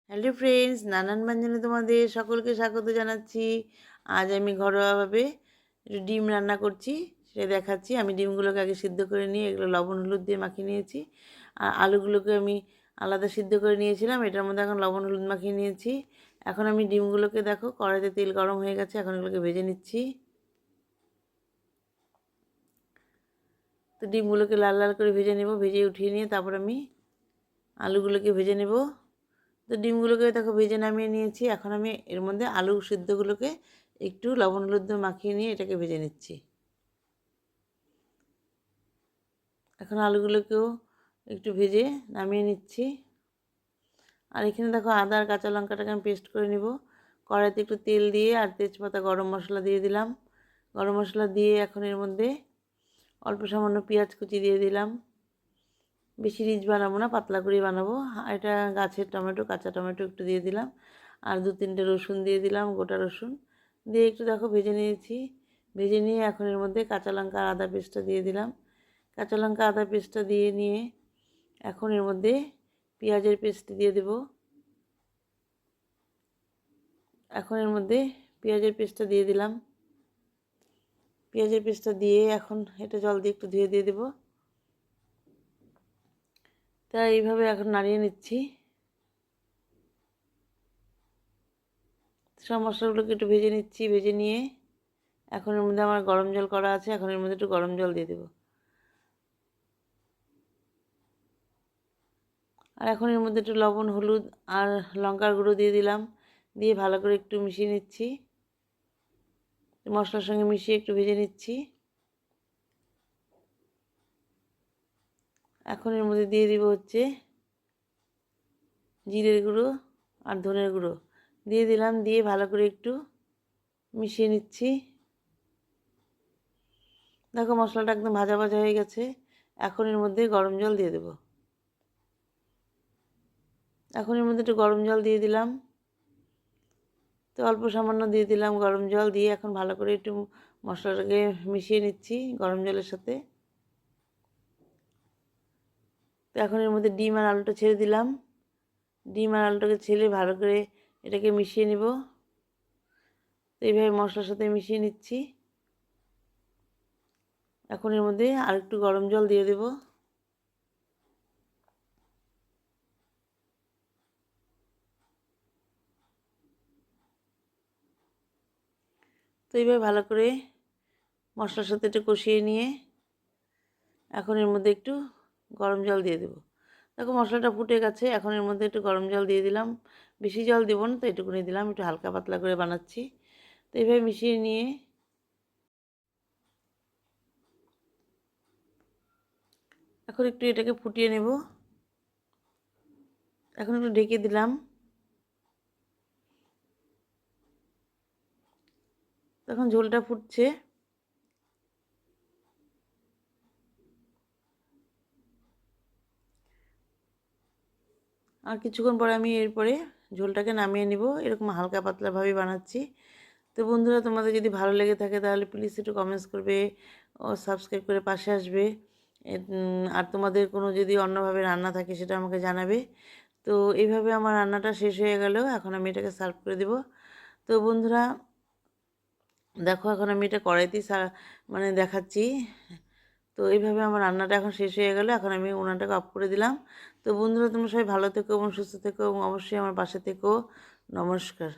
Hello friends, নানান ব্যঞ্জনে তোমাদের সকলকে স্বাগত জানাচ্ছি। আজ আমি ঘরোয়াভাবে একটু ডিম রান্না করছি, সেটা দেখাচ্ছি। আমি ডিমগুলোকে আগে সিদ্ধ করে নিয়ে এগুলো লবণ হলুদ দিয়ে মাখিয়ে নিয়েছি। আর আলুগুলোকে আমি আলাদা সিদ্ধ করে নিয়েছিলাম, এটার মধ্যে এখন লবণ হলুদ মাখিয়ে নিয়েছি। এখন আমি ডিমগুলোকে দেখো, কড়াইতে তেল গরম হয়ে গেছে, এখন এগুলোকে ভেজে নিচ্ছি। তো ডিমগুলোকে লাল লাল করে ভেজে নেব, ভেজে উঠিয়ে নিয়ে তারপর আমি আলুগুলোকে ভেজে নেব। তো ডিমগুলোকে দেখো ভেজে নামিয়ে নিয়েছি। এখন আমি এর মধ্যে আলু সিদ্ধগুলোকে একটু লবণ হলুদ দিয়ে মাখিয়ে নিয়ে এটাকে ভেজে নিচ্ছি। এখন আলুগুলোকেও একটু ভেজে নামিয়ে নিচ্ছি। আর এখানে দেখো আদা আর কাঁচা লঙ্কাটাকে আমি পেস্ট করে নিব। কড়াইতে একটু তেল দিয়ে আর তেজপাতা গরম মশলা দিয়ে দিলাম। গরম মশলা দিয়ে এখন এর মধ্যে অল্প সামান্য পেঁয়াজ কুচি দিয়ে দিলাম। বেশি রিচ বানাবো না, পাতলা করে বানাবো। এটা গাছের টমেটো, কাঁচা টমেটো একটু দিয়ে দিলাম। আর 2-3টে রসুন দিয়ে দিলাম, গোটা রসুন দিয়ে একটু দেখো ভেজে নিয়েছি। ভেজে নিয়ে এখন এর মধ্যে কাঁচা লঙ্কা আর আদা পেস্টটা দিয়ে দিলাম। কাঁচা লঙ্কা আদা পেস্টটা দিয়ে নিয়ে এখন এর মধ্যে পেঁয়াজের পেস্ট দিয়ে দেব। এখন এর মধ্যে পেঁয়াজের পেস্টটা দিয়ে দিলাম। পেঁয়াজের পেস্টটা দিয়ে এখন এটা জল দিয়ে একটু ধুয়ে দিয়ে দেবো। তাই এইভাবে এখন নাড়িয়ে নিচ্ছি। সব মশলাগুলোকে একটু ভেজে নিচ্ছি। ভেজে নিয়ে এখন এর মধ্যে আমার গরম জল করা আছে, এখন এর মধ্যে একটু গরম জল দিয়ে দেবো। আর এখন এর মধ্যে একটু লবণ হলুদ আর লঙ্কার গুঁড়ো দিয়ে দিলাম। দিয়ে ভালো করে একটু মিশিয়ে নিচ্ছি। মশলার সঙ্গে মিশিয়ে একটু ভেজে নিচ্ছি। এখন এর মধ্যে দিয়ে দিব হচ্ছে জিরের গুঁড়ো আর ধনের গুঁড়ো দিয়ে দিলাম। দিয়ে ভালো করে একটু মিশিয়ে নিচ্ছি। দেখো মশলাটা একদম ভাজা ভাজা হয়ে গেছে। এখন এর মধ্যে গরম জল দিয়ে দেব। এখন এর মধ্যে একটু গরম জল দিয়ে দিলাম। তো অল্প সামান্য দিয়ে দিলাম গরম জল। দিয়ে এখন ভালো করে একটু মশলাটাকে মিশিয়ে নিচ্ছি গরম জলের সাথে। তো এখন এর মধ্যে ডিম আর আলুটা ছেড়ে দিলাম। ডিম আর আলুটাকে ছেড়ে ভালো করে এটাকে মিশিয়ে নিব। তো এইভাবে মশলার সাথে মিশিয়ে নিচ্ছি। এখন এর মধ্যে আর একটু গরম জল দিয়ে দেব। তো এইভাবে ভালো করে মশলার সাথে একটু কষিয়ে নিয়ে এখন এর মধ্যে একটু গরম জল দিয়ে দেব। দেখো মশলাটা ফুটে গেছে, এখন এর মধ্যে একটু গরম জল দিয়ে দিলাম। বেশি জল দেবো না, তো এটুকুনি দিলাম, একটু হালকা পাতলা করে বানাচ্ছি। তো এইভাবে মিশিয়ে নিয়ে এখন একটু এটাকে ফুটিয়ে নেব। এখন একটু ঢেকে দিলাম। তখন ঝোলটা ফুটছে। আর কিছুক্ষণ পরে আমি এরপরে ঝোলটাকে নামিয়ে নিব। এরকম হালকা পাতলাভাবে বানাচ্ছি। তো বন্ধুরা, তোমাদের যদি ভালো লেগে থাকে তাহলে প্লিজ একটু কমেন্টস করবে ও সাবস্ক্রাইব করে পাশে আসবে। আর তোমাদের কোনো যদি অন্যভাবে রান্না থাকে সেটা আমাকে জানাবে। তো এইভাবে আমার রান্নাটা শেষ হয়ে গেল। এখন আমি এটাকে সার্ভ করে দেব। তো বন্ধুরা দেখো, এখন আমি এটা কড়াইতেই মানে দেখাচ্ছি। তো এইভাবে আমার রান্নাটা এখন শেষ হয়ে গেল। এখন আমি উনানটাকে অফ করে দিলাম। তো বন্ধুরা, তোমরা সবাই ভালো থেকো এবং সুস্থ থেকো এবং অবশ্যই আমার পাশে থেকো। নমস্কার।